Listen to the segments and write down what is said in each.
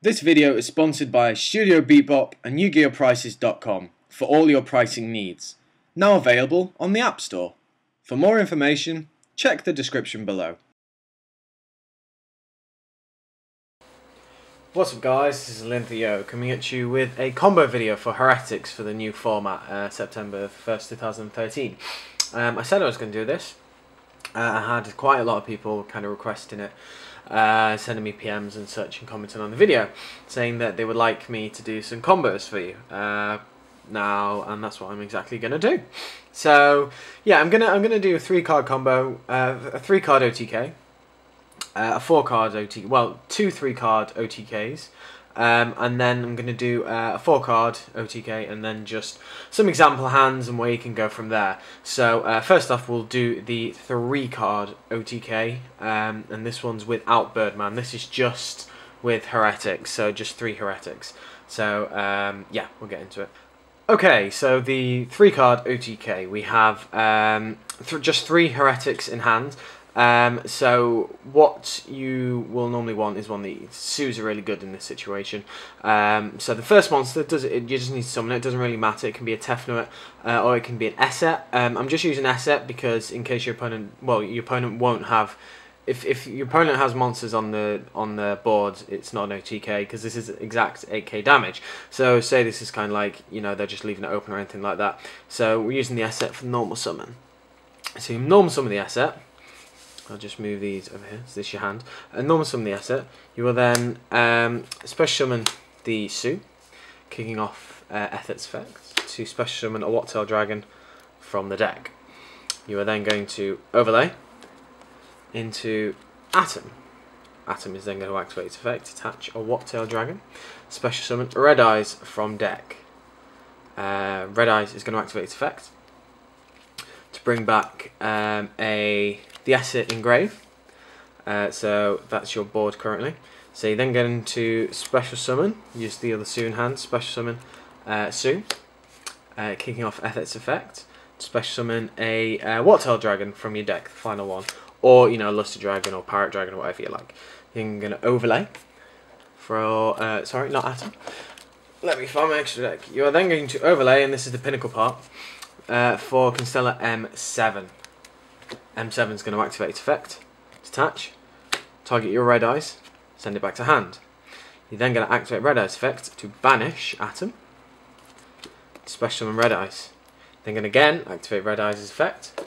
This video is sponsored by Studio Bebop and YugiOhPrices.com for all your pricing needs. Now available on the App Store. For more information, check the description below. What's up guys, this is Linthio coming at you with a combo video for Hieratics for the new format, September 1st, 2013. I said I was going to do this. I had quite a lot of people kind of requesting it, sending me PMs and such and commenting on the video, saying that they would like me to do some combos for you. Now, and that's what I'm exactly going to do. So, yeah, I'm gonna do a 3-card combo, a 3-card OTK. A 4-card OTK, well, 2 3-card OTKs, and then I'm going to do a 4-card OTK, and then just some example hands and where you can go from there. So first off, we'll do the 3-card OTK, and this one's without Birdman. This is just with Hieratics, so just 3 Hieratics. So yeah, we'll get into it. Okay, so the 3-card OTK, we have just 3 Hieratics in hand. So what you will normally want is one that suits are really good in this situation. So the first monster, you just need to summon it. It doesn't really matter. It can be a Tefnuit or it can be an Esset. I'm just using Esset because in case your opponent, well, your opponent won't have. If your opponent has monsters on the board, it's not an OTK because this is exact 8k damage. So say this is kind of like, you know, they're just leaving it open or anything like that. So we're using the Esset for normal summon. So you normal summon the Esset. I'll just move these over here. So this is your hand. Normal summon the Esset. You will then special summon the Sue, kicking off Ethet's effect to special summon a Wattail Dragon from the deck. You are then going to overlay into Atom. Atom is then going to activate its effect, attach a Wattail Dragon, special summon Red Eyes from deck. Red Eyes is going to activate its effect to bring back the Esset Engrave. So that's your board currently. So you then get into special summon, use the other Sue in hand, special summon Sue, kicking off Ethet's effect, special summon a Wattail Dragon from your deck, the final one, or you know, Luster Dragon or Parrot Dragon or whatever you like. You're going to overlay for, sorry, not Atom. Let me find my extra deck. You are then going to overlay, and this is the pinnacle part, for Constellar M7. M7 is going to activate its effect, detach, target your Red Eyes, send it back to hand. You're then going to activate Red Eyes effect to banish Atom, special summon Red Eyes. Then going to again activate Red Eyes' effect,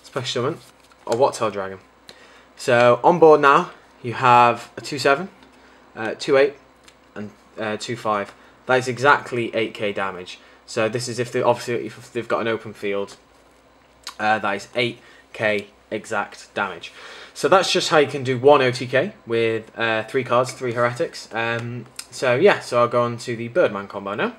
special summon a Wattail Dragon. So on board now you have a 2-7, 2-8 and 2-5. That is exactly 8k damage. So this is if they obviously if they've got an open field. That is 8k exact damage. So that's just how you can do one OTK with 3 cards, 3 Hieratics. So yeah, so I'll go on to the Birdman combo now.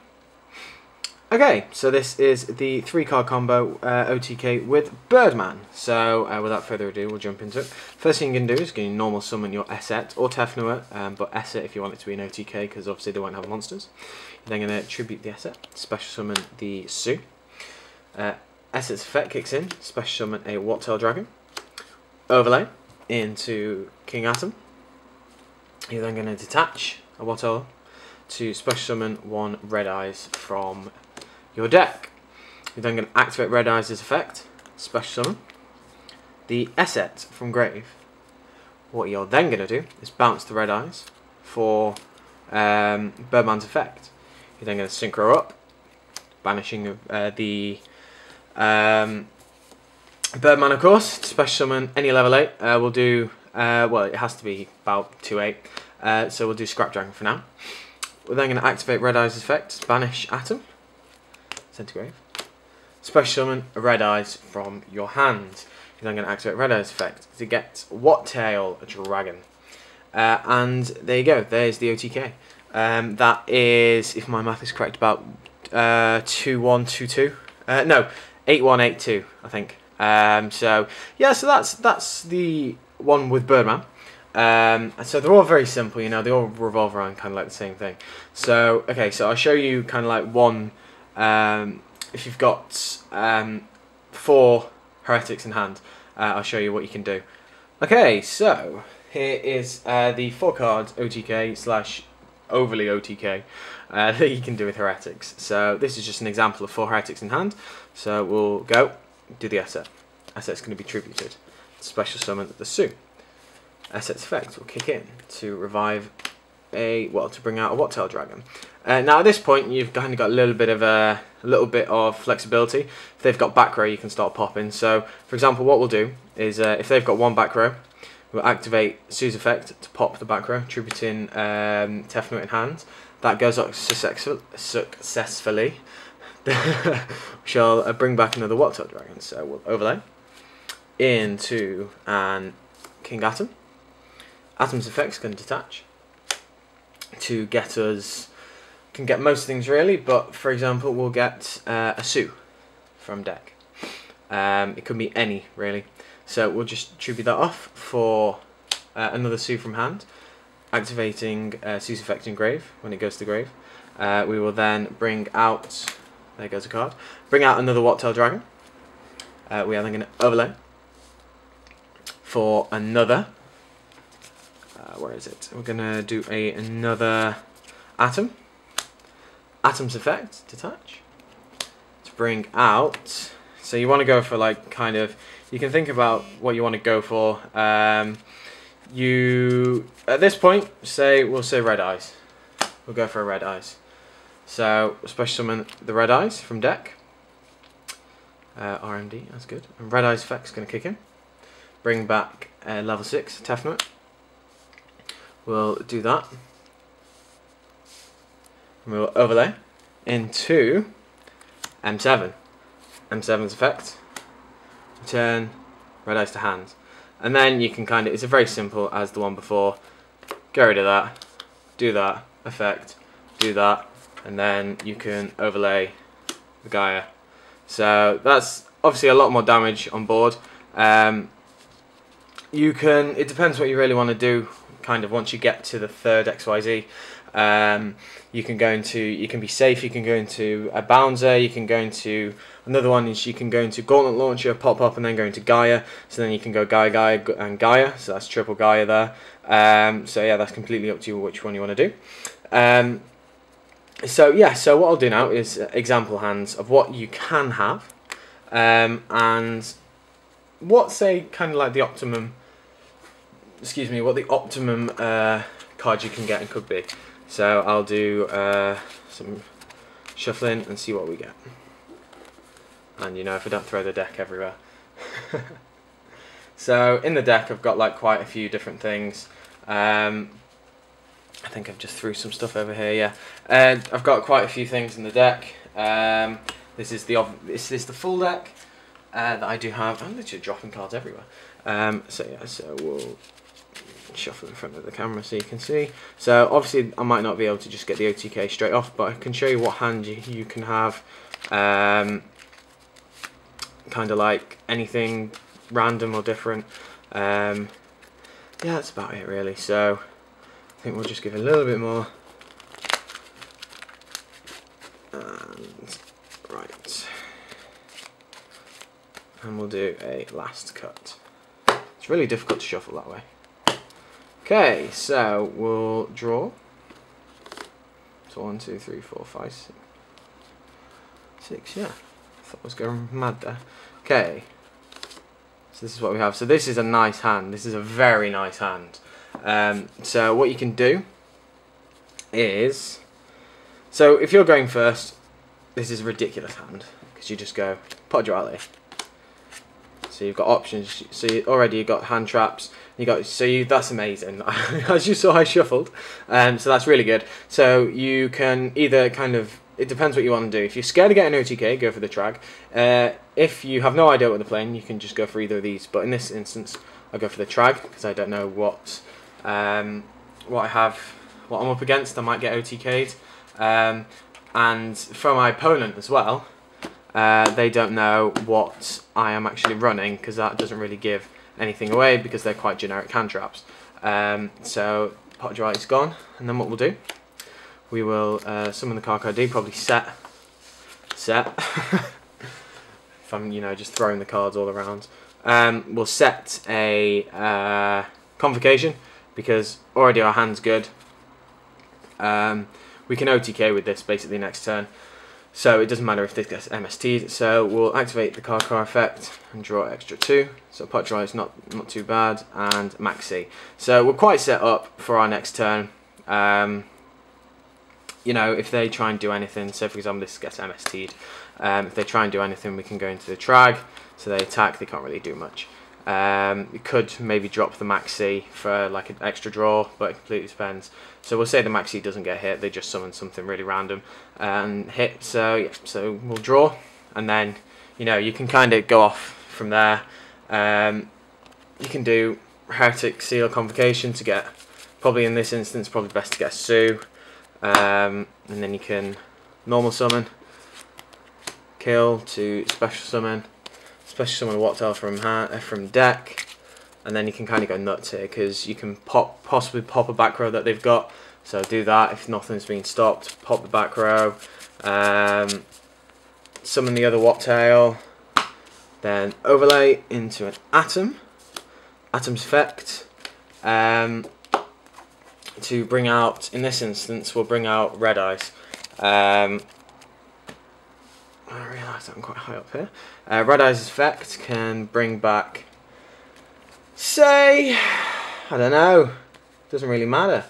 Okay, so this is the 3-card combo OTK with Birdman. So without further ado, we'll jump into it. First thing you can do is you can normal summon your Esset or Tefnuit, but Esset if you want it to be an OTK because obviously they won't have monsters. You're then going to tribute the Esset, special summon the Sue. Esset's effect kicks in, special summon a Wattail Dragon, overlay into King Atom. You're then going to detach a Wattail to special summon 1 Red Eyes from your deck. You're then going to activate Red Eyes' effect, special summon the Esset from grave. What you're then going to do is bounce the Red Eyes for Birdman's effect. You're then going to synchro up, banishing the Birdman, of course. Special summon any level 8. We'll do, well, it has to be about 2-8. So we'll do Scrap Dragon for now. We're then going to activate Red Eyes' effect, banish Atom, send to grave. Special summon Red Eyes from your hand. You're then going to activate Red Eyes' effect to get Wattail Dragon. And there you go, there's the OTK. That is, if my math is correct, about 2-1-2-2. No, 8-1-8-2, I think. So yeah, so that's the one with Birdman. So they're all very simple, you know, they all revolve around kind of like the same thing. So okay, so I'll show you kind of like one. If you've got 4 Hieratics in hand, I'll show you what you can do. Okay, so here is the 4-card OTK slash overly OTK that you can do with Heretics. So this is just an example of 4 Heretics in hand. So we'll go do the asset. Asset's going to be tributed. Special summon the Sue. Asset's effect will kick in to revive to bring out a What-tailed Dragon. Now at this point you've kind of got a little bit of flexibility. If they've got back row, you can start popping. So for example, what we'll do is if they've got 1 back row, we'll activate Sue's effect to pop the back row, tributing Tefnut in hand. That goes up successfully. We shall bring back another What-tailed Dragon. So we'll overlay into an King Atom. Atom's effect's going to detach to get us, can get most things really, but for example we'll get a Sue from deck. It could be any really, so we'll just tribute that off for another Sue from hand, activating Sue's effect in grave when it goes to grave. We will then bring out, there goes a card, bring out another What-tailed Dragon. We are then going to overlay for another, where is it? We're going to do another Atom. Atom's effect, detach, to bring out, so you want to go for like kind of, you can think about what you want to go for. You, at this point, we'll say Red Eyes. We'll go for a Red Eyes. So, special summon the Red Eyes from deck. RMD, that's good. And Red Eyes effect's going to kick in. Bring back level 6 Tefnut. We'll do that. And we'll overlay into M7. M7's effect. Return Red Eyes to hand. And then you can kind of, it's a very simple as the one before. Get rid of that. Do that. Effect. Do that. And then you can overlay the Gaia. So that's obviously a lot more damage on board. You can, it depends what you really want to do. Kind of once you get to the 3rd XYZ, you can go into, you can be safe, you can go into a Bouncer, you can go into, another one is you can go into Gauntlet Launcher, pop up and then go into Gaia, so then you can go Gaia and Gaia, so that's triple Gaia there. So yeah, that's completely up to you which one you want to do. So yeah, so what I'll do now is example hands of what you can have, and what say kind of like the optimum, what the optimum card you can get and could be. So I'll do some shuffling and see what we get. And you know, if I don't throw the deck everywhere. So in the deck I've got like quite a few different things. I think I've just threw some stuff over here, yeah. I've got quite a few things in the deck. This is the full deck that I do have. I'm literally dropping cards everywhere. So yeah, so we'll shuffle in front of the camera so you can see. So obviously I might not be able to just get the OTK straight off, but I can show you what hand you can have. Kind of like anything random or different. Yeah, that's about it really. So I think we'll just give it a little bit more. And right. And we'll do a last cut. It's really difficult to shuffle that way. Okay, so we'll draw. So 1, 2, 3, 4, 5, 6. 6, yeah. I thought I was going mad there. Okay. So this is what we have. So this is a nice hand. This is a very nice hand. So what you can do is, so if you're going first, this is a ridiculous hand because you just go Podurale. So you've got options. So you've got hand traps. That's amazing. As you saw, I shuffled. So that's really good. So you can either kind of, it depends what you want to do. If you're scared of getting OTK, go for the Trag. If you have no idea what they're playing, you can just go for either of these. But in this instance, I'll go for the Trag because I don't know what I'm up against. I might get OTK'd. And for my opponent as well, they don't know what I am actually running because that doesn't really give anything away because they're quite generic hand traps. So Podurale's gone, and then what we'll do, we will summon the Carcard, probably set. If I'm just throwing the cards all around. We'll set a Convocation because already our hand's good. We can OTK with this basically next turn, so it doesn't matter if this gets MST'd. So we'll activate the card car effect and draw extra 2. So pot draw is not too bad, and maxi. So we're quite set up for our next turn. You know, if they try and do anything, so for example this gets MST'd, if they try and do anything, we can go into the trag. So they attack, they can't really do much. You could maybe drop the maxi for like an extra draw, but it completely depends. So we'll say the maxi doesn't get hit, they just summon something really random and hit. So yeah, so we'll draw, and then you know you can kind of go off from there. You can do Hieratic Seal Convocation to get, probably in this instance, probably best to get a Sue, and then you can normal summon, kill to special summon Wattel from deck, and then you can kind of go nuts here because you can possibly pop a back row that they've got. So do that if nothing's been stopped. Pop the back row, summon the other Wattel, then overlay into an Atom's effect, to bring out, in this instance, we'll bring out Red Eyes. I realise I'm quite high up here. Red Eyes' effect can bring back, say, I don't know, doesn't really matter.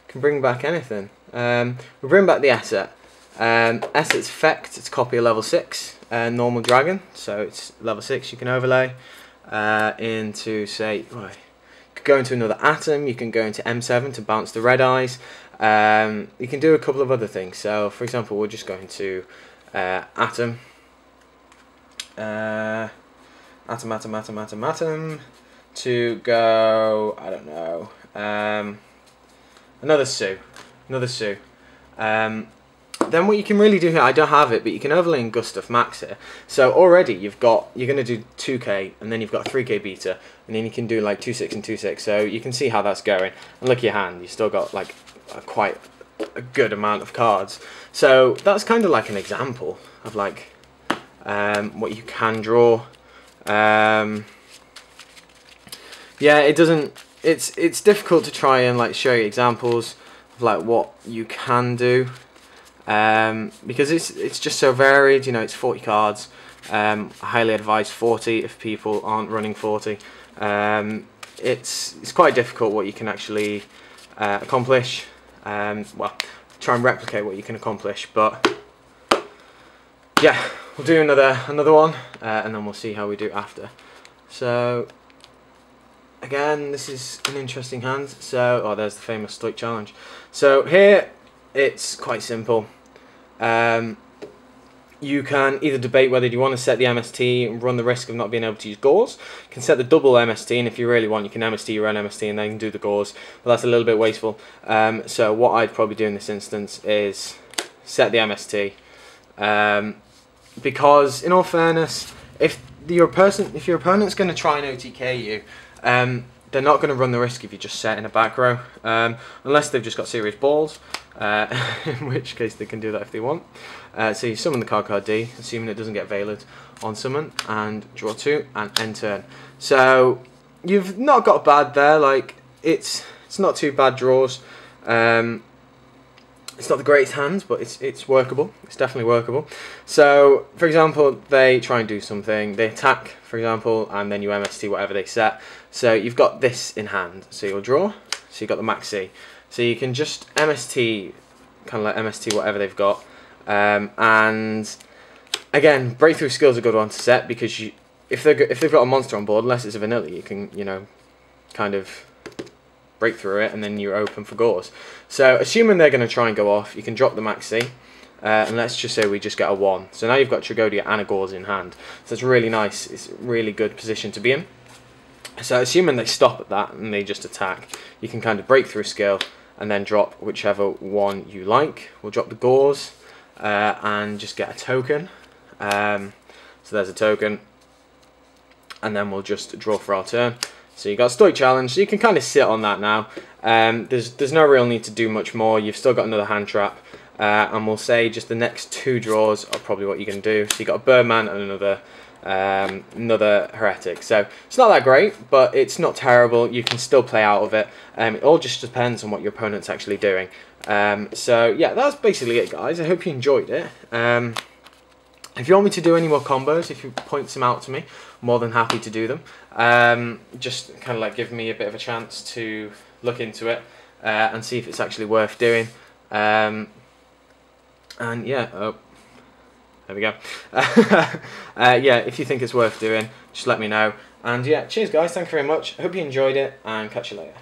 Can bring back anything. We'll bring back the Esset. Esset's effect, it's copy a level 6 normal dragon, so it's level 6. You can overlay into, say, you could go into another Atom. You can go into M7 to bounce the Red Eyes. You can do a couple of other things. So, for example, we're just going to Atom, to go, I don't know, another Sue. Then what you can really do here, I don't have it, but you can overlay in Gustav Max here. So already you're going to do 2k, and then you've got 3k beta, and then you can do like 2-6 and 2-6. So you can see how that's going. And look at your hand, you've still got like quite a good amount of cards. So that's kind of like an example of like what you can draw. Yeah, it's difficult to try and like show you examples of like what you can do, because it's just so varied. You know, it's 40 cards. I highly advise 40 if people aren't running 40. It's quite difficult what you can actually accomplish. Well, try and replicate what you can accomplish, but yeah, we'll do another one, and then we'll see how we do after. So again, this is an interesting hand. So, oh, there's the famous Stoic Challenge. So here, it's quite simple. You can either debate whether you want to set the MST and run the risk of not being able to use Gauze. You can set the double MST, and if you really want, you can MST your own MST and then do the Gauze, but that's a little bit wasteful. So what I'd probably do in this instance is set the MST, because in all fairness, if your opponent's going to try and OTK you, they're not going to run the risk if you just set in a back row, unless they've just got serious balls, in which case they can do that if they want. So you summon the card D, assuming it doesn't get Veiled on summon, and draw 2 and end turn. So you've not got bad there. Like it's not too bad draws. It's not the greatest hands, but it's workable. It's definitely workable. So, for example, they try and do something. They attack, for example, and then you MST whatever they set. So you've got this in hand. So you'll draw. So you've got the maxi. So you can just MST, kind of like MST whatever they've got. And again, breakthrough skill's a good one to set, because if they've got a monster on board, unless it's a vanilla, you can kind of break through it, and then you're open for Gauze. So assuming they're going to try and go off, you can drop the maxi, and let's just say we just get a 1. So now you've got Tragodia and a Gauze in hand. So it's really nice. It's a really good position to be in. So assuming they stop at that and they just attack, you can kind of break through skill and then drop whichever one you like. We'll drop the Gauze and just get a token. So there's a token, and then we'll just draw for our turn. So you got Stoic Challenge, so you can kind of sit on that now. There's no real need to do much more. You've still got another hand trap, and we'll say just the next 2 draws are probably what you can do. So you got a Birdman and another another Hieratic. So it's not that great, but it's not terrible. You can still play out of it. It all just depends on what your opponent's actually doing. So yeah, that's basically it, guys. I hope you enjoyed it. If you want me to do any more combos, if you point some out to me, I'm more than happy to do them. Just kind of like give me a bit of a chance to look into it and see if it's actually worth doing. And yeah, oh, there we go. Yeah, if you think it's worth doing, just let me know. And yeah, cheers guys, thank you very much. I hope you enjoyed it, and catch you later.